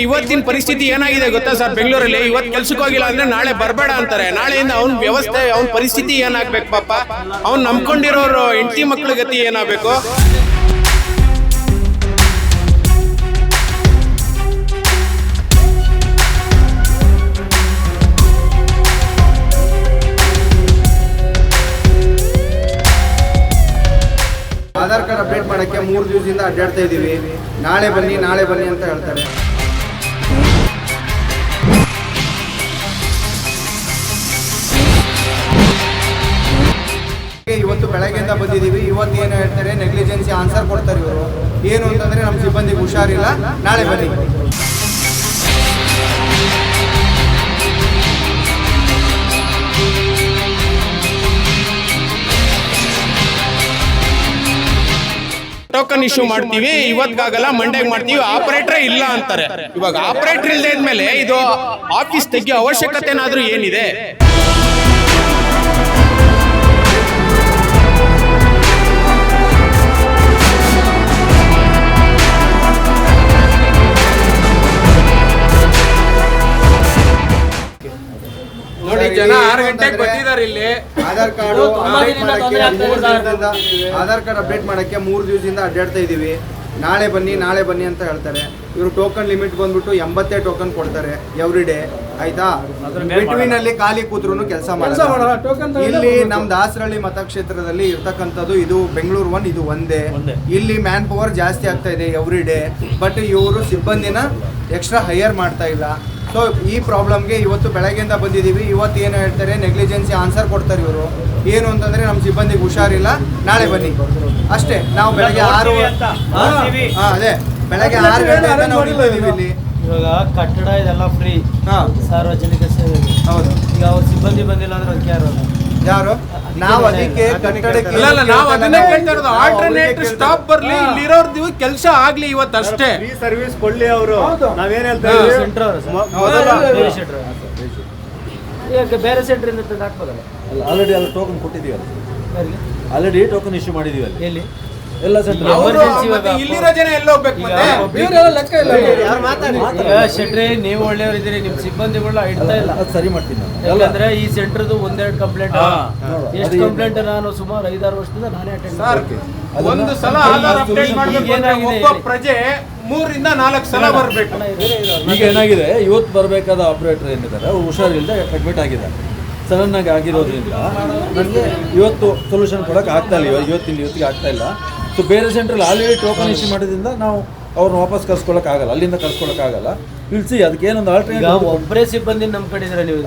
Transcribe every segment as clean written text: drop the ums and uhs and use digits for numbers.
ಇವತ್ತಿನ ಪರಿಸ್ಥಿತಿ ಏನಾಗಿದೆ ಗೊತ್ತಾ ಸರ್? ಬೆಂಗಳೂರಲ್ಲಿ ಇವತ್ತು ಕೆಲ್ಸಕ್ಕೆ ಹೋಗಿಲ್ಲ ಅಂದ್ರೆ ನಾಳೆ ಬರಬೇಡ ಅಂತಾರೆ. ನಾಳೆಯಿಂದ ಅವ್ನ ವ್ಯವಸ್ಥೆ, ಅವ್ನ ಪರಿಸ್ಥಿತಿ ಏನಾಗ್ಬೇಕು ಪಾಪ? ಅವ್ನು ನಂಬ್ಕೊಂಡಿರೋರು ಹೆಂಡತಿ ಮಕ್ಳ ಗತಿ ಏನಾಗಬೇಕು? ಆಧಾರ್ ಕಾರ್ಡ್ ಅಪ್ಡೇಟ್ ಮಾಡೋಕ್ಕೆ 3 ದಿವಸದಿಂದ ಅಡ್ಡಾಡ್ತಾ ಇದ್ದೀವಿ. ನಾಳೆ ಬನ್ನಿ ಅಂತ ಹೇಳ್ತಾರೆ. ಇವತ್ತು ಬೆಳಗ್ಗೆಯಿಂದ ಬಂದಿದ್ದೀವಿ. ಇವತ್ತು ಏನು ಹೇಳ್ತಾರೆ, ನೆಗ್ಲಿಜೆನ್ಸಿ ಆನ್ಸರ್ ಕೊಡ್ತಾರೆ ಇವರು. ಏನು ಅಂತಂದರೆ ನಮ್ಮ ಸಿಬ್ಬಂದಿಗೆ ಹುಷಾರಿಲ್ಲ, ನಾಳೆ ಬನ್ನಿ. ಟೋಕನ್ ಇಶ್ಯೂ ಮಾಡ್ತೀವಿ, ಇವತ್ತಾಗಲ್ಲ ಮಂಡೆಗೆ ಮಾಡ್ತೀವಿ, ಆಪರೇಟರ್ ಇಲ್ಲ ಅಂತಾರೆ. ಇವಾಗ ಆಪರೇಟರ್ ಇಲ್ಲದೆ ಇದ್ಮೇಲೆ ಇದು ಆಫೀಸ್ ತೆಗಿಯೋ ಅವಶ್ಯಕತೆ ಏನಾದ್ರೂ ಏನಿದೆ? ನೋಡಿ, ಜನ 6 ಗಂಟೆಗೆ ಬಂದಿದ್ದಾರೆ ಇಲ್ಲಿ. ಆಧಾರ್ ಕಾರ್ಡ್ ಅಪ್ಡೇಟ್ ಮಾಡೋಕ್ಕೆ 3 ದಿವಸದಿಂದ ಅಡ್ಡಾಡ್ತಾ ಇದ್ದೀವಿ. ನಾಳೆ ಬನ್ನಿ ಅಂತ ಹೇಳ್ತಾರೆ. ಇವರು ಟೋಕನ್ ಲಿಮಿಟ್ ಬಂದ್ಬಿಟ್ಟು 80 ಟೋಕನ್ ಕೊಡ್ತಾರೆ ಎವ್ರಿ ಡೇ. ಆಯ್ತಾ? ಬಿಟ್ವೀನ್ ಅಲ್ಲಿ ಖಾಲಿ ಕೂತ್ರು ಕೆಲಸ ಮಾಡಲ್ಲ. ಇಲ್ಲಿ ನಮ್ಮ ದಾಸರಳ್ಳಿ ಮತಕ್ಷೇತ್ರದಲ್ಲಿ ಇರ್ತಕ್ಕಂಥದ್ದು ಇದು ಬೆಂಗಳೂರು 1, ಇದು ಒಂದೇ. ಇಲ್ಲಿ ಮ್ಯಾನ್ ಪವರ್ ಜಾಸ್ತಿ ಆಗ್ತಾ ಇದೆ ಎವ್ರಿ ಡೇ. ಬಟ್ ಇವರು ಸಿಬ್ಬಂದಿನ ಎಕ್ಸ್ಟ್ರಾ ಹೈಯರ್ ಮಾಡ್ತಾ ಇಲ್ಲ. ಸೊ ಈ ಪ್ರಾಬ್ಲಮ್ಗೆ ಇವತ್ತು ಬೆಳಗ್ಗೆಯಿಂದ ಬಂದಿದ್ದೀವಿ. ಇವತ್ತು ಏನು ಹೇಳ್ತಾರೆ, ನೆಗ್ಲಿಜೆನ್ಸಿ ಆನ್ಸರ್ ಕೊಡ್ತಾರೆ ಇವರು. ಏನು ಅಂತಂದರೆ ನಮ್ಮ ಸಿಬ್ಬಂದಿಗೆ ಹುಷಾರಿಲ್ಲ, ನಾಳೆ ಬನ್ನಿ ಅಷ್ಟೇ. ನಾವು ಬೆಳಗ್ಗೆ 6 ಅದೇ ಬೆಳಗ್ಗೆ 6 ಗಂಟೆಯಿಂದ ನಾವು ಇದ್ದೀವಿ ಇಲ್ಲಿ. ಇವಾಗ ಕಟ್ಟಡ ಇದೆಲ್ಲ ಫ್ರೀ, ಸಾರ್ವಜನಿಕ ಸೇವೆ. ಹೌದು. ಈಗ ಅವ್ರ ಸಿಬ್ಬಂದಿ ಬಂದಿಲ್ಲ ಅಂದ್ರೆ ಅದಕ್ಕೆ ಯಾರು? ನಾವು ಅದಕ್ಕೆ ಕಟ್ಟಡಕ್ಕೆ ನಾವು ಅದನ್ನೇ ಕೇಳ್ತಾ ಇರೋದು. ಆಲ್ಟರ್ನೇಟಿವ್ ಸ್ಟಾಪ್ ಬರ್ಲಿ, ಇಲ್ಲಿರೋರ್ದು ಕೆಲಸ ಆಗ್ಲಿ ಇವತ್ತು ಅಷ್ಟೇ. ಫ್ರೀ ಸರ್ವಿಸ್ ಕೊಡ್ಲಿ ಅವರು. ನಾವೇನ್ ಹೇಳ್ತಾ ಬೇರೆ ಸೆಂಟರ್ ಇಂದ ಹಾಕ್ಬೋದಲ್ಲ? ಆಲ್ರೆಡಿ ಅಲ್ಲಿ ಟೋಕನ್ ಕೊಟ್ಟಿದೀವಲ್ಲ, ಆಲ್ರೆಡಿ ಟೋಕನ್ ಇಶ್ಯೂ ಮಾಡಿದೀವಲ್ಲ. ಎಲ್ಲಿ? ಎಲ್ಲ ಸೆಂಟರ್ ಇಲ್ಲಿರೋ ಜನ ಎಲ್ಲ ಹೋಗ್ಬೇಕು. ಶೆಟ್ರಿ, ನೀವು ಒಳ್ಳೆಯವರಿದ್ದೀರಿ, ನಿಮ್ ಸಿಬ್ಬಂದಿಗಳನ್ನ ಇಡ್ತಾ ಇಲ್ಲ. ಸರಿ ಮಾಡ್ತೀನಿ ನಾನು. ಯಾಕಂದ್ರೆ ಈ ಸೆಂಟರ್ದು 1-2 ಕಂಪ್ಲೇಂಟ್. ಎಷ್ಟು ಕಂಪ್ಲೇಂಟ್ ನಾನು ಸುಮಾರು 5-6 ವರ್ಷದಿಂದ ನಾನೇ ಅಟೆಂಡ್ ಒಂದು ಸಲ ಆಧಾರ್ ಅಪ್ಡೇಟ್ ಮಾಡಬೇಕು. ಒಬ್ಬ ಪ್ರಜೆ 3 ರಿಂದ 4 ಸಲ ಬರಬೇಕು. ಈಗ ಏನಾಗಿದೆ, ಇವತ್ತು ಬರಬೇಕಾದ ಆಪರೇಟರ್ ಏನಿದ್ದಾರೆ ಅವ್ರು ಹುಷಾರಿಲ್ಲದೆ ಅಡ್ಮಿಟ್ ಆಗಿದ್ದಾರೆ. ಸಡನ್ ಆಗಿ ಆಗಿರೋದ್ರಿಂದ ನನಗೆ ಇವತ್ತು ಸೊಲ್ಯೂಷನ್ ಕೊಡೋಕೆ ಆಗ್ತಾ ಇಲ್ಲ. ಇವತ್ತಿಗೆ ಆಗ್ತಾ ಇಲ್ಲ. ಸೊ ಬೇರೆ ಸೆಂಟ್ರಲ್ಲಿ ಆಲ್ರೆಡಿ ಟೋಕನ್ ಇಶ್ಯೂ ಮಾಡೋದ್ರಿಂದ ನಾವು ಅವ್ರನ್ನ ವಾಪಸ್ ಕಳ್ಸ್ಕೊಳಕ್ಕಾಗಲ್ಲ, ಅಲ್ಲಿಂದ ಕಳ್ಸ್ಕೊಳಕ್ಕಾಗಲ್ಲ. ಇಳಿಸಿ ಅದಕ್ಕೆ ಏನೊಂದು ಆಲ್ಟರ್ನೇಟಿವ್. ಒಬ್ಬರೇ ಸಿಬ್ಬಂದಿ ನಂಬ್ಕೊಂಡಿದ್ರೆ ನೀವು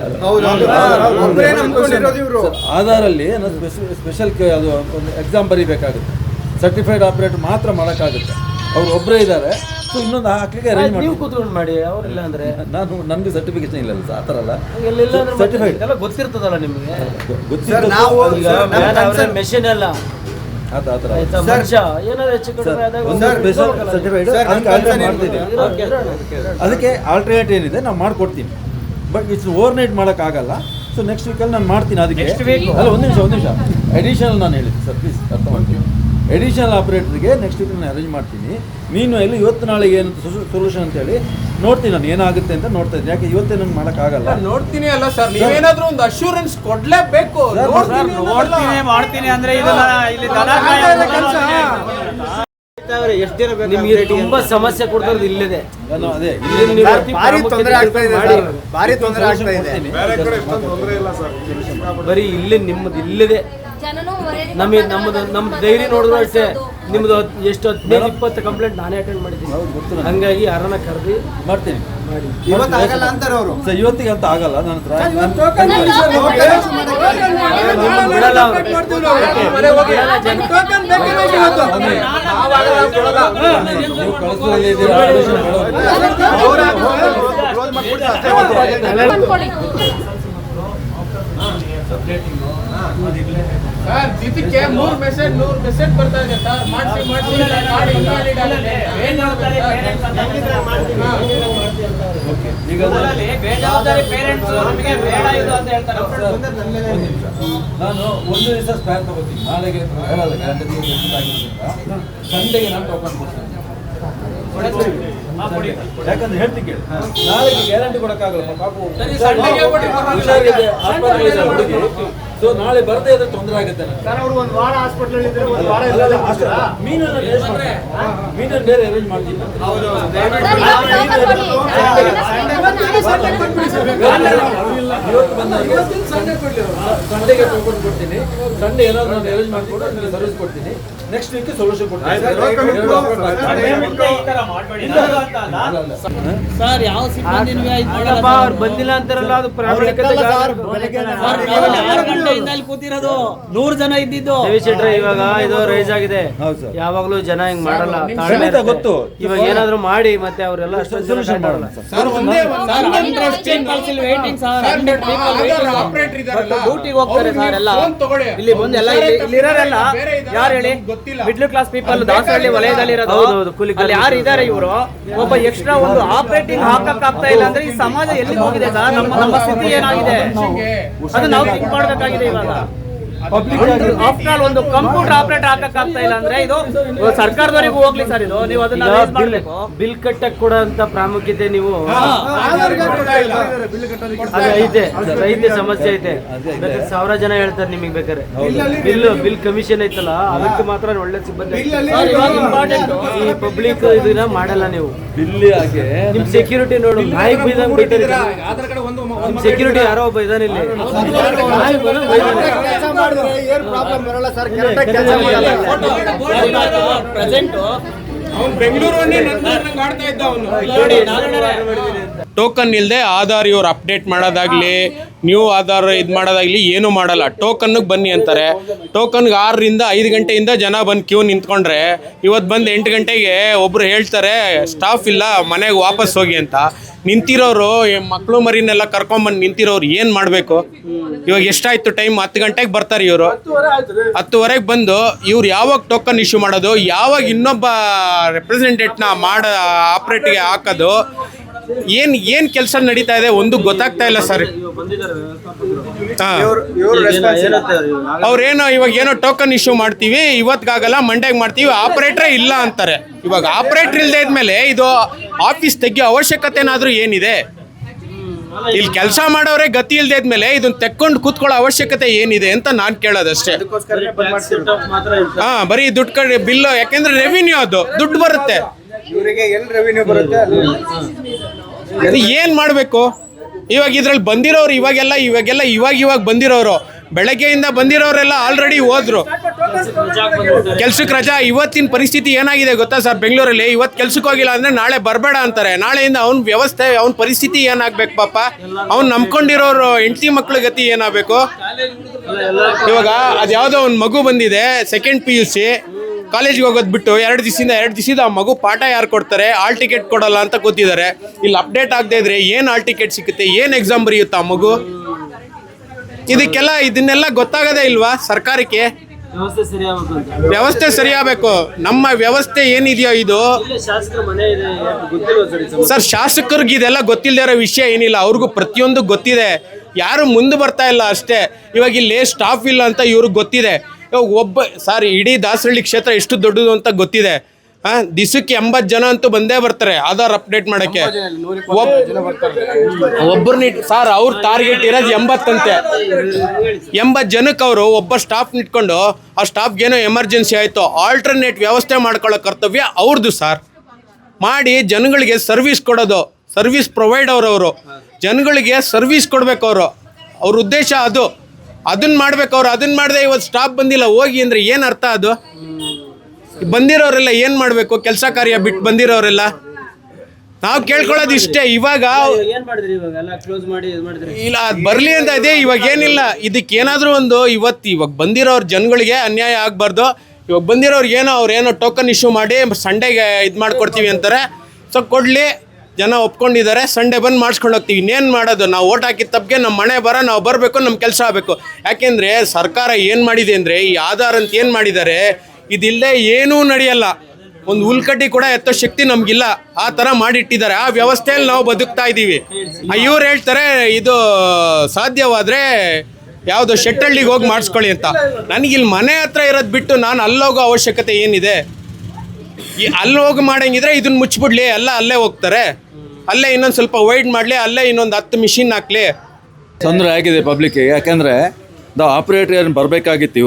ಆಧಾರಲ್ಲಿ ಸ್ಪೆಷಲ್ ಅದು ಒಂದು ಎಕ್ಸಾಮ್ ಬರೀಬೇಕಾಗುತ್ತೆ. ಸರ್ಟಿಫೈಡ್ ಆಪರೇಟರ್ ಮಾತ್ರ ಮಾಡೋಕ್ಕಾಗುತ್ತೆ. ಅವ್ರು ಒಬ್ಬರೇ ಇದ್ದಾರೆ. ಸೊ ಇನ್ನೊಂದು ಹಾಕ್ಲಿಕ್ಕೆ ಅರೇಂಜ್ ಮಾಡಿ, ನೀವು ಕೂತ್ಕೊಂಡು ಮಾಡಿ. ಅವರಿಲ್ಲ ಅಂದ್ರೆ ನನಗೆ ಸರ್ಟಿಫಿಕೇಶನ್ ಇಲ್ಲ ಸರ್, ಆ ಥರ ಅಲ್ಲ. ಸರ್ಟಿಫೈಡ್ ಎಲ್ಲ ಗೊತ್ತಿರ್ತದಲ್ಲ ನಿಮಗೆ. ಗೊತ್ತಿಲ್ಲ, ಮೆಷಿನ್ ಎಲ್ಲ ಅದಕ್ಕೆ ಆಲ್ಟರ್ನೇಟ್ ಏನಿದೆ ನಾವು ಮಾಡ್ಕೊಡ್ತೀನಿ. ಬಟ್ ಇಟ್ಸ್ ಓವರ್ ನೈಟ್ ಮಾಡೋಕ್ಕಾಗಲ್ಲ. ಸೊ ನೆಕ್ಸ್ಟ್ ವೀಕಲ್ಲಿ ನಾನು ಮಾಡ್ತೀನಿ. ಅದಕ್ಕೆ ಅಲ್ಲ, ಒಂದು ನಿಮಿಷ ಅಡಿಷನಲ್ ನಾನು ಹೇಳಿದ್ದೆ ಸರ್, ಪ್ಲೀಸ್ ಅರ್ಥ ಮಾಡ್ತೀನಿ. ಎಡಿಷನಲ್ ಆಪರೇಟರ್ಗೆ ನೆಕ್ಸ್ಟ್ ವೀಕ್ ನಾನು ಅರೇಂಜ್ ಮಾಡ್ತೀನಿ. ನೀನು ಎಲ್ಲಿ ಇವತ್ತು ನಾಳೆಗೆ ಏನು ಸೊಲ್ಯೂಷನ್ ಅಂತೇಳಿ ನೋಡ್ತೀನಿ, ನಾನು ಏನಾಗುತ್ತೆ ಅಂತ ನೋಡ್ತಾ ಇದ್ದೀನಿ. ಯಾಕೆ ಇವತ್ತೇ ನಂಗೆ ಮಾಡೋಕ್ಕಾಗಲ್ಲ. ನೋಡ್ತೀನಿ ಅಲ್ಲ ಸರ್, ನೀವೇನಾದ್ರೂ ಒಂದು ಅಶ್ಯೂರೆನ್ಸ್ ಕೊಡ್ಲೇಬೇಕು. ಮಾಡ್ತೀನಿ ಅಂದ್ರೆ ನಿಮಗೆ ತುಂಬಾ ಸಮಸ್ಯೆ ಕೊಡ್ತಾರೆ. ಇಲ್ಲಿದೆ ಅದೇ ಬರೀ ಇಲ್ಲಿ ನಿಮ್ಮದು ಇಲ್ಲಿದೆ. ನಮಗೆ ನಮ್ಮ ಡೈರಿ ನೋಡಿದ್ರು ಅಷ್ಟೇ, ನಿಮ್ದು ಎಷ್ಟು 15-20 ಕಂಪ್ಲೇಂಟ್ ನಾನೇ ಅಟೆಂಡ್ ಮಾಡಿದ್ದೀನಿ. ಹಂಗಾಗಿ ಯಾರನ್ನ ಕರೆದಿ ಮಾಡ್ತೀನಿ. ಮಾಡಿ ಇವತ್ತಾಗಲ್ಲ ಅಂತಾರೆ ಅವರು. ಸರ್ ಇವತ್ತಿಗೆ ಅಂತ ಆಗಲ್ಲ ನನ್ನ ಹತ್ರ. ಬಿಡಲ್ಲ ನೀವು ಕಳಿಸೋದ್ರಲ್ಲಿ ಇದ್ದೀರಾ? ಸರ್ ಇದಕ್ಕೆ 100 ಮೆಸೇಜ್ ಬರ್ತಾ ಇದೆ ಸರ್. ಮಾಡಿಸಿ ಕಾರ್ಡ್ ಇನ್ವ್ಯಾಲಿಡ್ ಆಗಿದೆ. ಏನು ಮಾಡ್ತಾರೆ ಈಗ ಬೇಜವಾಬ್ದಾರಿ ಪೇರೆಂಟ್ಸ್ ನಮಗೆ ಬೇಡ ಇದು ಅಂತ ಹೇಳ್ತಾರೆ. ನಾನು ಒಂದು ದಿವಸ ಸ್ಪ್ಯಾನ್ ತಗೋತೀನಿ. ನಾಳೆಗೆ ಹೇಳಲ್ಲ, ಗ್ಯಾರಂಟಿ ಆಗಿರೋದ್ರಿಂದ ಸಂಡೆಗೆ ನಾನು ಟೋಕನ್ ಕೊಡ್ತೀನಿ. ಯಾಕಂದ್ರೆ ಹೇಳ್ತೀನಿ ಕೇಳಿ, ನಾಳೆಗೆ ಗ್ಯಾರಂಟಿ ಕೊಡಕ್ಕಾಗಲ್ಲ ಪಾಪ ಹುಷಾರಿದೆ, ಸೊ ನಾಳೆ ಬರ್ದೇ ಇದ್ರೆ ತೊಂದರೆ ಆಗುತ್ತೆ ಮೀನನ್ನು ಬೇರೆ ಅರೇಂಜ್ ಮಾಡ್ತೀನಿ ಇವತ್ತು ಬಂದಾಗ ಸಂಡೆಗೆ ಟೋಕನ್ ಕೊಡ್ತೀನಿ, ಸಂಡೆ ಏನಾದ್ರು ನಾನು ಅರೇಂಜ್ ಮಾಡಿಕೊಂಡು ನಿಮಗೆ ಸರ್ವಿಸ್ ಕೊಡ್ತೀನಿ, ನೆಕ್ಸ್ಟ್ ವೀಕ್ ಸೊಲ್ಯೂಷನ್ ಕೊಡ್ತೀನಿ. ಸರ್ ಯಾವ ಸಿಬ್ಬಂದಿನೂ ಅವ್ರು ಬಂದಿಲ್ಲ ಅಂತಾರಲ್ಲ, ಅದು ಪ್ರಾಮಾಣಿಕತೆ. 6 ಗಂಟೆಯಿಂದ ಇಲ್ಲಿ ಕೂತಿರೋದು 100 ಜನ ಇದ್ದಿದ್ದು. ಶೆಟ್ರೆ ಇವಾಗ ಇದು ರೈಸ್ ಆಗಿದೆ, ಹೌದು ಸರ್. ಯಾವಾಗ್ಲೂ ಜನ ಹಿಂಗ್ ಮಾಡಲ್ಲ, ಖಂಡಿತ ಗೊತ್ತು. ಇವಾಗ ಏನಾದ್ರು ಮಾಡಿ ಮತ್ತೆ ಅವರೆಲ್ಲ ಸೊಲ್ಯೂಷನ್ ಮಾಡೋಣ ಸರ್. ಸರ್ ಒಂದೇ ಸರ್ 100 people ಇಲ್ಲಿ waiting sir, 100 people waiting. Operator ಇದಾರಲ್ಲ, ಡ್ಯೂಟಿಗೆ ಹೋಗ್ತಾರೆ ಸರ್ ಎಲ್ಲ. ಫೋನ್ ತಗೊಳ್ಳಿ. ಇಲ್ಲಿ ಬಂದು ಎಲ್ಲ ಇಲ್ಲಿ ಇರೋರೆಲ್ಲ ಯಾರು ಹೇಳಿ, ಗೊತ್ತಿಲ್ಲ. ಮಿಡ್ಲ್ ಕ್ಲಾಸ್ ಪೀಪಲ್ ದಾಸಹಳ್ಳಿ ವಲಯದಲ್ಲಿ ಇರೋದು. ಹೌದು, ಕೂಲಿ ಅಲ್ಲಿ ಯಾರು ಇದಾರೆ ಇವರು, ಒಬ್ಬ ಎಕ್ಸ್ಟ್ರಾ ಒಂದು ಆಪರೇಟಿಂಗ್ ಹಾಕಕ್ ಆಗ್ತಾ ಇಲ್ಲ ಅಂದ್ರೆ ಈ ಸಮಾಜ ಎಲ್ಲಿ ಹೋಗಿದೆ ಸರ್? ನಮ್ಮ ಸ್ಥಿತಿ ಏನಾಗಿದೆ ಅದು ನಾವು ಥಿಂಕ್ ಮಾಡ್ಬೇಕಾಗಿದೆ ಇವಾಗ. ಆಫ್ಟರ್ ಆಲ್ ಒಂದು ಕಂಪ್ಯೂಟರ್ ಆಪರೇಟರ್ ಹಾಕಕ್ ಆಗ್ತಾ ಇಲ್ಲ ಅಂದ್ರೆ ಇದು ಸರ್ಕಾರದವರೆಗೂ ಹೋಗ್ಲಿ ಸರ್. ಇದು ನೀವು ಅದನ್ನ raise ಮಾಡ್ಬೇಕು. ಬಿಲ್ ಕಟ್ಟಕ್ ಕೂಡ ಅಂತ ಪ್ರಾಮುಖ್ಯತೆ ನೀವು ಅದು ಐತೆ ಸಮಸ್ಯೆ ಐತೆ. ಬೇಕಾದ್ರೆ 1000 ಜನ ಹೇಳ್ತಾರೆ ನಿಮಗೆ, ಬೇಕಾದ್ರೆ ಬಿಲ್ ಕಮಿಷನ್ ಐತಲ್ಲ ಅದಕ್ಕೆ ಮಾತ್ರ ಒಳ್ಳೆ ಸಿಬ್ಬಂದಿ. ಸರ್, ಇವಾಗ important ಈ ಪಬ್ಲಿಕ್ ಇದನ್ನ ಮಾಡಲ್ಲ ನೀವು. ಇಲ್ಲಿ ಹಾಗೆ ನಿಮ್ ಸೆಕ್ಯೂರಿಟಿ ನೋಡು, ನಾಯಿಗೆ ಬೈದಂಗ್ ಬೈತಾರೆ. ನಿಮ್ ಸೆಕ್ಯೂರಿಟಿ ಯಾರೋ ಒಬ್ಬ ಇದಾನೆ ಇಲ್ಲಿ, ನಾಯಿಗೆ ಬೈದಂಗ್ ಬೈದಾನೆ. ಪ್ರೆಸೆಂಟ್ ಅವ್ನು ಬೆಂಗಳೂರನ್ನೇ ನಂಗೆ ಆಡ್ತಾ ಇದ್ದ ಅವನು. ನೋಡಿ ನಾರಾಯಣರೇ, ಟೋಕನ್ ಇಲ್ಲದೆ ಆಧಾರ್ ಇವ್ರು ಅಪ್ಡೇಟ್ ಮಾಡೋದಾಗ್ಲಿ, ನ್ಯೂ ಆಧಾರ್ ಇದು ಮಾಡೋದಾಗ್ಲಿ ಏನೂ ಮಾಡಲ್ಲ. ಟೋಕನ್ಗೆ ಬನ್ನಿ ಅಂತಾರೆ. ಟೋಕನ್ಗೆ 6ರಿಂದ 5 ಗಂಟೆಯಿಂದ ಜನ ಬಂದು ಕ್ಯೂ ನಿಂತ್ಕೊಂಡ್ರೆ, ಇವತ್ತು ಬಂದು 8 ಗಂಟೆಗೆ ಒಬ್ರು ಹೇಳ್ತಾರೆ ಸ್ಟಾಫ್ ಇಲ್ಲ ಮನೆಗೆ ವಾಪಸ್ ಹೋಗಿ ಅಂತ. ನಿಂತಿರೋರು ಮಕ್ಕಳು ಮರಿನೆಲ್ಲ ಕರ್ಕೊಂಬಂದು ನಿಂತಿರೋರು ಏನು ಮಾಡಬೇಕು? ಇವಾಗ ಎಷ್ಟಾಯ್ತು ಟೈಮ್? 10 ಗಂಟೆಗೆ ಬರ್ತಾರೆ ಇವರು, 10:30ಗೆ ಬಂದು ಇವ್ರು ಯಾವಾಗ ಟೋಕನ್ ಇಶ್ಯೂ ಮಾಡೋದು, ಯಾವಾಗ ಇನ್ನೊಬ್ಬ ರೆಪ್ರೆಸೆಂಟೇಟ್ನ ಆಪ್ರೇಟ್ಗೆ ಹಾಕೋದು, ಏನ್ ಕೆಲಸ ನಡೀತಾ ಇದೆ ಒಂದು ಗೊತ್ತಾಗ್ತಾ ಇಲ್ಲ ಸರ್. ಅವ್ರೇನೋ ಇವಾಗ ಏನೋ ಟೋಕನ್ ಇಶ್ಯೂ ಮಾಡ್ತೀವಿ, ಇವತ್ತಿಗಾಗಲ್ಲ ಮಂಡ್ಯಾಗ ಮಾಡ್ತೀವಿ, ಆಪರೇಟ್ರೇ ಇಲ್ಲ ಅಂತಾರೆ. ಇವಾಗ ಆಪರೇಟರ್ ಇಲ್ಲದೆ ಇದ್ಮೇಲೆ ಇದು ಆಫೀಸ್ ತೆಗಿಯೋ ಅವಶ್ಯಕತೆನಾದ್ರೂ ಏನಿದೆ? ಇಲ್ಲಿ ಕೆಲಸ ಮಾಡೋರೇ ಗತಿ ಇಲ್ಲದೆ ಇದ್ಮೇಲೆ ಇದನ್ನ ತೆಕ್ಕೊಂಡು ಕೂತ್ಕೊಳ್ಳೋ ಅವಶ್ಯಕತೆ ಏನಿದೆ ಅಂತ ನಾನು ಕೇಳೋದಷ್ಟೇ. ಬರೀ ದುಡ್ಡು ಕಡೆ ಬಿಲ್ಲು, ಯಾಕೆಂದ್ರೆ ರೆವಿನ್ಯೂ ಅದು ದುಡ್ಡು ಬರುತ್ತೆ. ಇವರಿಗೆ ಎಲ್ಲಿ ರೆವಿನ್ಯೂ ಬರುತ್ತೆ ಅದು ಏನ್ ಮಾಡ್ಬೇಕು? ಇವಾಗ ಇದ್ರಲ್ಲಿ ಬಂದಿರೋರು ಇವಾಗ ಬಂದಿರೋರು, ಬೆಳಗ್ಗೆಯಿಂದ ಬಂದಿರೋರೆಲ್ಲ ಆಲ್ರೆಡಿ ಹೋದ್ರು ಕೆಲ್ಸಕ್ಕೆ ರಜಾ. ಇವತ್ತಿನ ಪರಿಸ್ಥಿತಿ ಏನಾಗಿದೆ ಗೊತ್ತಾ ಸರ್? ಬೆಂಗಳೂರಲ್ಲಿ ಇವತ್ತು ಕೆಲ್ಸಕ್ಕೆ ಹೋಗಿಲ್ಲ ಅಂದ್ರೆ ನಾಳೆ ಬರಬೇಡ ಅಂತಾರೆ. ನಾಳೆಯಿಂದ ಅವ್ನ ವ್ಯವಸ್ಥೆ, ಅವ್ನ ಪರಿಸ್ಥಿತಿ ಏನಾಗ್ಬೇಕು ಪಾಪ? ಅವ್ನು ನಂಬ್ಕೊಂಡಿರೋರು ಹೆಂಡತಿ ಮಕ್ಳ ಗತಿ ಏನಾಗಬೇಕು? ಇವಾಗ ಅದ್ಯಾವುದೋ ಒಂದು ಮಗು ಬಂದಿದೆ, 2nd PUC, ಕಾಲೇಜ್ಗೆ ಹೋಗೋದು ಬಿಟ್ಟು 2 ದಿವಸದಿಂದ ಆ ಮಗು ಪಾಠ ಯಾರು ಕೊಡ್ತಾರೆ? ಆಲ್ ಟಿಕೆಟ್ ಕೊಡಲ್ಲ ಅಂತ ಕೂತಿದ್ದಾರೆ. ಇಲ್ಲಿ ಅಪ್ಡೇಟ್ ಆಗದೆ ಇದ್ರೆ ಏನು ಆಲ್ ಟಿಕೆಟ್ ಸಿಗುತ್ತೆ? ಏನು ಎಕ್ಸಾಮ್ ಬರೆಯುತ್ತಾ ಆ ಮಗು? ಇದನ್ನೆಲ್ಲ ಗೊತ್ತಾಗದೇ ಇಲ್ವಾ ಸರ್ಕಾರಕ್ಕೆ? ವ್ಯವಸ್ಥೆ ಸರಿಯಾಗಬೇಕು. ನಮ್ಮ ವ್ಯವಸ್ಥೆ ಏನಿದೆಯೋ ಇದು ಸರ್, ಶಾಸಕರಿಗೆ ಇದೆಲ್ಲ ಗೊತ್ತಿಲ್ಲದೆ ಇರೋ ವಿಷಯ ಏನಿಲ್ಲ, ಅವ್ರಿಗೂ ಪ್ರತಿಯೊಂದು ಗೊತ್ತಿದೆ. ಯಾರು ಮುಂದೆ ಬರ್ತಾ ಇಲ್ಲ ಅಷ್ಟೇ. ಇವಾಗ ಇಲ್ಲಿ ಸ್ಟಾಫ್ ಇಲ್ಲ ಅಂತ ಇವ್ರಿಗೆ ಗೊತ್ತಿದೆ. ಒಬ್ಬ ಸರ್, ಇಡೀ ದಾಸರಳ್ಳಿ ಕ್ಷೇತ್ರ ಎಷ್ಟು ದೊಡ್ಡದು ಅಂತ ಗೊತ್ತಿದೆ. ದಿವಸಕ್ಕೆ 80 ಜನ ಅಂತೂ ಬಂದೇ ಬರ್ತಾರೆ ಆಧಾರ್ ಅಪ್ಡೇಟ್ ಮಾಡಕ್ಕೆ. ಒಬ್ಬರನ್ನ ಸರ್, ಅವ್ರ ಟಾರ್ಗೆಟ್ ಇರೋದು 80 ಅಂತೆ. 80 ಜನಕ್ಕೆ ಅವರು ಒಬ್ಬ ಸ್ಟಾಫ್ ನಿಟ್ಕೊಂಡು, ಆ ಸ್ಟಾಫ್ಗೇನೋ ಎಮರ್ಜೆನ್ಸಿ ಆಯಿತು, ಆಲ್ಟರ್ನೇಟ್ ವ್ಯವಸ್ಥೆ ಮಾಡ್ಕೊಳ್ಳೋ ಕರ್ತವ್ಯ ಅವ್ರದ್ದು ಸರ್. ಮಾಡಿ ಜನಗಳಿಗೆ ಸರ್ವಿಸ್ ಕೊಡೋದು, ಸರ್ವಿಸ್ ಪ್ರೊವೈಡರ್ ಅವರು, ಜನಗಳಿಗೆ ಸರ್ವಿಸ್ ಕೊಡ್ಬೇಕು ಅವರು. ಅವ್ರ ಉದ್ದೇಶ ಅದು. ಅದನ್ನ ಮಾಡ್ಬೇಕು ಅವ್ರು. ಅದನ್ನ ಮಾಡದೆ ಇವತ್ತು ಸ್ಟಾಫ್ ಬಂದಿಲ್ಲ ಹೋಗಿ ಅಂದ್ರೆ ಏನು ಅರ್ಥ? ಅದು ಬಂದಿರೋರೆಲ್ಲ ಏನು ಮಾಡಬೇಕು? ಕೆಲಸ ಕಾರ್ಯ ಬಿಟ್ಟು ಬಂದಿರೋರೆಲ್ಲ ನಾವು ಕೇಳ್ಕೊಳ್ಳೋದು ಇಷ್ಟೇ. ಇವಾಗ ಇಲ್ಲ, ಅದು ಬರಲಿ ಅಂತ ಇದೆ. ಇವಾಗ ಏನಿಲ್ಲ, ಇದಕ್ಕೆ ಏನಾದರೂ ಒಂದು ಇವಾಗ ಬಂದಿರೋರು ಜನಗಳಿಗೆ ಅನ್ಯಾಯ ಆಗಬಾರ್ದು. ಇವಾಗ ಬಂದಿರೋರು ಅವ್ರೇನೋ ಟೋಕನ್ ಇಶ್ಯೂ ಮಾಡಿ ಸಂಡೆಗೆ ಇದು ಮಾಡ್ಕೊಡ್ತೀವಿ ಅಂತಾರೆ. ಸೊ ಕೊಡಲಿ, ಜನ ಒಪ್ಕೊಂಡಿದ್ದಾರೆ, ಸಂಡೇ ಬಂದು ಮಾಡಿಸ್ಕೊಂಡು ಹೋಗ್ತೀವಿ. ಇನ್ನೇನು ಮಾಡೋದು? ನಾವು ಓಟ್ ಹಾಕಿದ ತಪ್ಪಿಗೆ ನಮ್ಮ ಮನೆ ನಾವು ಬರಬೇಕು, ನಮ್ಮ ಕೆಲಸ ಆಗಬೇಕು. ಯಾಕೆಂದರೆ ಸರ್ಕಾರ ಏನು ಮಾಡಿದೆ ಅಂದರೆ, ಈ ಆಧಾರ್ ಅಂತ ಏನು ಮಾಡಿದ್ದಾರೆ, ಇದಿಲ್ಲದೆ ಏನೂ ನಡೆಯಲ್ಲ. ಒಂದು ಹುಲ್ಕಡ್ಡಿ ಕೂಡ ಎತ್ತೋ ಶಕ್ತಿ ನಮಗಿಲ್ಲ. ಆ ಥರ ಮಾಡಿಟ್ಟಿದ್ದಾರೆ. ಆ ವ್ಯವಸ್ಥೆಯಲ್ಲಿ ನಾವು ಬದುಕ್ತಾ ಇದ್ದೀವಿ. ಇವ್ರು ಹೇಳ್ತಾರೆ ಇದು ಸಾಧ್ಯವಾದರೆ ಯಾವುದೋ ಶೆಟ್ಟಳ್ಳಿಗೆ ಹೋಗಿ ಮಾಡಿಸ್ಕೊಳ್ಳಿ ಅಂತ. ನನಗಿಲ್ಲಿ ಮನೆ ಹತ್ರ ಇರೋದು ಬಿಟ್ಟು ನಾನು ಅಲ್ಲೋಗೋ ಅವಶ್ಯಕತೆ ಏನಿದೆ? ಅಲ್ಲಿ ಹೋಗಿ ಮಾಡಂಗಿದ್ರೆ ಇದನ್ನ ಮುಚ್ಚಿಬಿಡ್ಲಿ, ಎಲ್ಲ ಅಲ್ಲೇ ಹೋಗ್ತಾರೆ, ಅಲ್ಲೇ ಇನ್ನೊಂದು ಸ್ವಲ್ಪ ವೈಡ್ ಮಾಡಲಿ, ಅಲ್ಲೇ ಇನ್ನೊಂದು 10 ಮಿಷಿನ್ ಹಾಕ್ಲಿ. ತೊಂದರೆ ಆಗಿದೆ ಪಬ್ಲಿಕ್ಗೆ. ಯಾಕೆಂದರೆ ಆಪ್ರೇಟರ್ ಏನು ಬರಬೇಕಾಗಿತ್ತು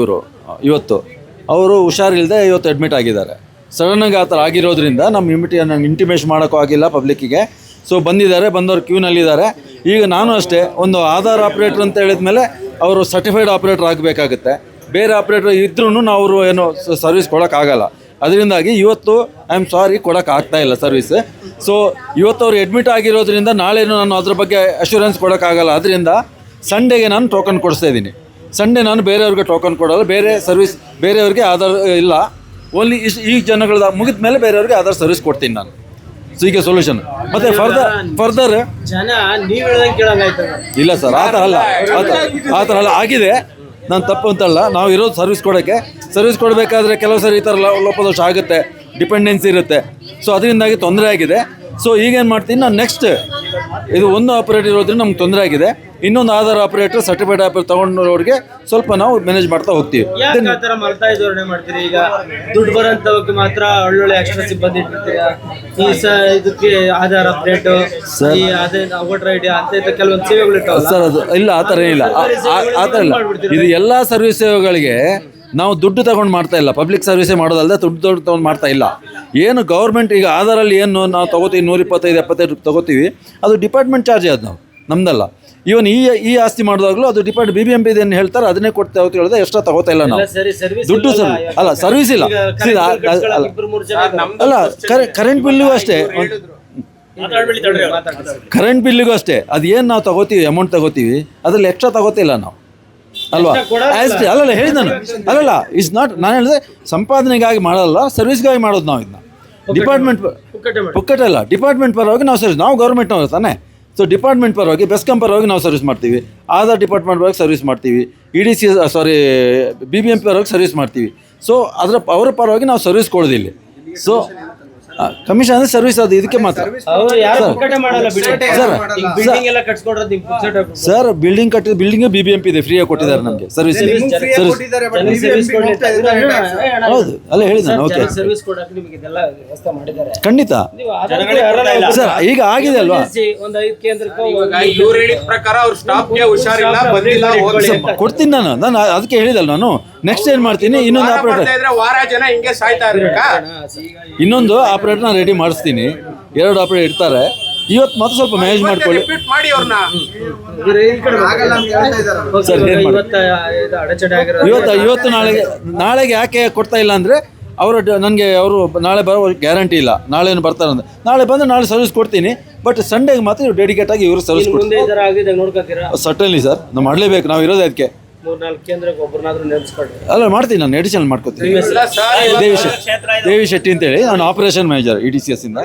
ಇವತ್ತು ಅವರು ಹುಷಾರಿಲ್ಲದೆ ಇವತ್ತು ಅಡ್ಮಿಟ್ ಆಗಿದ್ದಾರೆ. ಸಡನ್ನಾಗಿ ಆ ಥರ ಆಗಿರೋದ್ರಿಂದ ನಮ್ಮ ಇಂಟಿಮೇಷನ್ ಮಾಡೋಕ್ಕೂ ಆಗಿಲ್ಲ ಪಬ್ಲಿಕ್ಕಿಗೆ. ಸೊ ಬಂದಿದ್ದಾರೆ, ಬಂದವರು ಕ್ಯೂನಲ್ಲಿದ್ದಾರೆ. ಈಗ ನಾನು ಅಷ್ಟೇ ಒಂದು ಆಧಾರ್ ಆಪ್ರೇಟರ್ ಅಂತ ಹೇಳಿದ ಮೇಲೆ ಅವರು ಸರ್ಟಿಫೈಡ್ ಆಪ್ರೇಟರ್ ಆಗಬೇಕಾಗುತ್ತೆ. ಬೇರೆ ಆಪ್ರೇಟರ್ ಇದ್ರೂ ನಾವು ಅವರು ಏನೋ ಸರ್ವಿಸ್ ಕೊಡೋಕ್ಕಾಗಲ್ಲ. ಅದರಿಂದಾಗಿ ಇವತ್ತು ಐ ಆಮ್ ಸಾರಿ ಕೊಡೋಕ್ಕಾಗ್ತಾಯಿಲ್ಲ ಸರ್ವಿಸ್. ಸೊ ಇವತ್ತು ಅವ್ರು ಅಡ್ಮಿಟ್ ಆಗಿರೋದ್ರಿಂದ ನಾಳೆನೂ ನಾನು ಅದ್ರ ಬಗ್ಗೆ ಅಶ್ಯೂರೆನ್ಸ್ ಕೊಡೋಕ್ಕಾಗಲ್ಲ. ಅದರಿಂದ ಸಂಡೇಗೆ ನಾನು ಟೋಕನ್ ಕೊಡಿಸ್ತಾ ಇದ್ದೀನಿ. ಸಂಡೇ ನಾನು ಬೇರೆಯವ್ರಿಗೆ ಟೋಕನ್ ಕೊಡೋಲ್ಲ. ಬೇರೆ ಸರ್ವಿಸ್ ಬೇರೆಯವ್ರಿಗೆ ಆಧಾರ್ ಇಲ್ಲ, ಓನ್ಲಿ ಈ ಜನಗಳ ಮುಗಿದ ಮೇಲೆ ಬೇರೆಯವ್ರಿಗೆ ಆಧಾರ್ ಸರ್ವಿಸ್ ಕೊಡ್ತೀನಿ ನಾನು. ಸೊ ಈಗ ಸೊಲ್ಯೂಷನ್. ಮತ್ತು ಫರ್ದರ್ ಜನ ನೀವು ಹೇಳ್ದಂಗೆ ಕೇಳಂಗಾಯ್ತದ. ಇಲ್ಲ ಸರ್, ಆ ಥರ ಅಲ್ಲ ಆಗಿದೆ. ನಾನು ತಪ್ಪು ಅಂತಲ್ಲ, ನಾವು ಇರೋದು ಸರ್ವಿಸ್ ಕೊಡಬೇಕಾದ್ರೆ ಕೆಲವು ಸರಿ ಈ ಥರ ಲೋಪದೋಷ ಆಗುತ್ತೆ, ಡಿಪೆಂಡೆನ್ಸಿ ಇರುತ್ತೆ. ಸೊ ಅದರಿಂದಾಗಿ ತೊಂದರೆ ಆಗಿದೆ. ಸೊ ಈಗೇನು ಮಾಡ್ತೀನಿ ನಾನು ನೆಕ್ಸ್ಟ್ ಇದು ಒಂದು ಆಪ್ರೇಟರ್ ಇರೋದ್ರಿಂದ ನಮ್ಗೆ ತೊಂದರೆ ಆಗಿದೆ. ಇನ್ನೊಂದು ಆಧಾರ್ ಆಪ್ರೇಟರ್ ಸರ್ಟಿಫೈಡ್ ಆಪ್ರೇಟರ್ ತೊಗೊಂಡವ್ರಿಗೆ ಸ್ವಲ್ಪ ನಾವು ಮ್ಯಾನೇಜ್ ಮಾಡ್ತಾ ಹೋಗ್ತೀವಿ. ಯಾಕೆ ಆ ಥರ ಮಲ್ತಾಯಿ ಧೋರಣೆ ಮಾಡ್ತೀರಿ? ಈಗ ದುಡ್ಡು ಬರೋಂಥವಕ್ಕೆ ಮಾತ್ರ ಒಳ್ಳೊಳ್ಳೆ ಎಕ್ಸ್ಟ್ರಾ ಸಿಬ್ಬಂದಿ ಇಟ್ಟಿರ್ತೀರಾ. ಇದಕ್ಕೆ ಆಧಾರ್ ಅಪ್ಡೇಟ್, ಈ ಅದೇ ವೋಟರ್ ಐಡಿ ಅಂತ ಕೆಲವೊಂದು ಸೇವೆಗಳು ಇರ್ತಾವಲ್ಲ ಸರ್, ಅದು ಇಲ್ಲ, ಆ ಥರ ಏನಿಲ್ಲ, ಆ ಥರ ಇಲ್ಲ. ಇದು ಎಲ್ಲ ಸರ್ವಿಸ್ ಸೇವೆಗಳಿಗೆ ನಾವು ದುಡ್ಡು ತಗೊಂಡು ಮಾಡ್ತಾ ಇಲ್ಲ. ಪಬ್ಲಿಕ್ ಸರ್ವಿಸೇ ಮಾಡೋದಲ್ಲದೆ ದುಡ್ಡು ತೊಗೊಂಡು ಮಾಡ್ತಾ ಇಲ್ಲ. ಏನು ಗೌರ್ಮೆಂಟ್ ಈಗ ಆಧಾರಲ್ಲಿ ಏನು ನಾವು ತೊಗೋತೀವಿ 125-75 ತೊಗೋತೀವಿ, ಅದು ಡಿಪಾರ್ಟ್ಮೆಂಟ್ ಚಾರ್ಜ್ ಅದು, ನಾವು ನಮ್ದಲ್ಲ. ಈವನ್ ಈ ಆಸ್ತಿ ಮಾಡಿದಾಗಲೂ ಅದು BBMP ಏನು ಹೇಳ್ತಾರೆ ಅದನ್ನೇ ಕೊಡ್ತಾ ಹೋಗ್ತಾ ಹೇಳಿದ್ರೆ ಎಕ್ಸ್ಟ್ರಾ ತಗೋತಾ ಇಲ್ಲ ನಾವು ದುಡ್ಡು. ಅಲ್ಲ ಸರ್ವಿಸ್ ಇಲ್ಲ, ಅಲ್ಲ ಕರೆಂಟ್ ಬಿಲ್ಲಿಗೂ ಅಷ್ಟೇ, ಕರೆಂಟ್ ಬಿಲ್ಲಿಗೂ ಅಷ್ಟೇ. ಅದು ಏನು ನಾವು ತಗೋತೀವಿ ಅಮೌಂಟ್ ತಗೋತೀವಿ ಅದ್ರಲ್ಲಿ ಎಕ್ಸ್ಟ್ರಾ ತಗೋತಿಲ್ಲ ನಾವು, ಅಲ್ವಾ? ಅಲ್ಲಲ್ಲ ಹೇಳಿದ್ ನಾನು, ಅಲ್ಲಲ್ಲ ಇಟ್ಸ್ ನಾಟ್, ನಾನು ಹೇಳಿದೆ ಸಂಪಾದನೆಗಾಗಿ ಮಾಡಲ್ಲ, ಸರ್ವಿಸ್ಗಾಗಿ ಮಾಡೋದು ನಾವು. ಇದನ್ನ ಡಿಪಾರ್ಟ್ಮೆಂಟ್ ಪುಕ್ಕಟ್ಟಲ್ಲ, ಡಿಪಾರ್ಟ್ಮೆಂಟ್ ಪರವಾಗಿ ನಾವು ಸರ್ವಿಸ್, ನಾವು ಗೌರ್ಮೆಂಟ್ನವ್ರು ತಾನೆ. ಸೊ ಡಿಪಾರ್ಟ್ಮೆಂಟ್ ಪರವಾಗಿ, ಬೆಸ್ಕಾಂ ಪರವಾಗಿ ನಾವು ಸರ್ವಿಸ್ ಮಾಡ್ತೀವಿ, ಆಧಾರ್ ಡಿಪಾರ್ಟ್ಮೆಂಟ್ ಪರವಾಗಿ ಸರ್ವಿಸ್ ಮಾಡ್ತೀವಿ, EDC BBMP ಪರವಾಗಿ ಸರ್ವಿಸ್ ಮಾಡ್ತೀವಿ. ಸೊ ಅವರ ಪರವಾಗಿ ನಾವು ಸರ್ವಿಸ್ ಕೊಡೋದಿಲ್ಲ. ಸೊ ಕಮಿಷನ್ ಅಂದರೆ ಸರ್ವಿಸ್, ಅದು ಇದಕ್ಕೆ ಮಾತ್ರ ಸರ್. ಬಿಲ್ಡಿಂಗ್ BBMP ಇದೆ, ಫ್ರೀಯಾಗಿ ಕೊಟ್ಟಿದ್ದಾರೆ ನಮಗೆ ಸರ್ವಿಸ್. ಹೌದು, ಅಲ್ಲ ಹೇಳಿದ ನಾನು. ಓಕೆ, ಖಂಡಿತ ಸರ್. ಈಗ ಆಗಿದೆ ಅಲ್ವಾ, ಕೊಡ್ತೀನಿ ನಾನು ಅದಕ್ಕೆ ಹೇಳಿದಲ್ಲ ನಾನು. ನೆಕ್ಸ್ಟ್ ಏನು ಮಾಡ್ತೀನಿ, ಇನ್ನೊಂದು ಆಪರೇಟರ್ ನಾನು ರೆಡಿ ಮಾಡಿಸ್ತೀನಿ. 2 ಆಪರೇಟರ್ ಇರ್ತಾರೆ. ಇವತ್ತು ಮತ್ತೆ ಸ್ವಲ್ಪ ಮ್ಯಾನೇಜ್ ಮಾಡ್ಕೊಳ್ಳಿ ಸರ್. ಇವತ್ತು ನಾಳೆಗೆ ಯಾಕೆ ಕೊಡ್ತಾ ಇಲ್ಲ ಅಂದರೆ ನನಗೆ ಅವರು ನಾಳೆ ಬರೋ ಗ್ಯಾರಂಟಿ ಇಲ್ಲ. ನಾಳೆನು ಬರ್ತಾರೆ ಅಂದ್ರೆ ನಾಳೆ ಬಂದರೆ ನಾಳೆ ಸರ್ವಿಸ್ ಕೊಡ್ತೀನಿ. ಬಟ್ ಸಂಡೇಗೆ ಮಾತ್ರ ಡೆಡಿಕೇಟ್ ಆಗಿ ಇವರು ಸರ್ವಿಸ್ ಕೊಡ್ತೀನಿ. ಸಟನ್ಲಿ ಸರ್, ನಾವು ಮಾಡಲೇಬೇಕು, ನಾವು ಇರೋದೇ ಅದಕ್ಕೆ. 3-4 ಕೇಂದ್ರಕ್ಕೆ ಒಬ್ಬರನ್ನಾದ್ರೂ ನೆನೆಸ್ಕೊಳ್ಳಿ. ಅಲ್ಲ ಮಾಡ್ತೀನಿ, ನಾನು ಎಡಿಷನಲ್ ಮಾಡ್ಕೊತೀನಿ. ದೇವಿ ಶೆಟ್ಟಿ ಅಂತೇಳಿ, ನಾನು ಆಪರೇಷನ್ ಮ್ಯಾನೇಜರ್ EDCS ಇಂದ.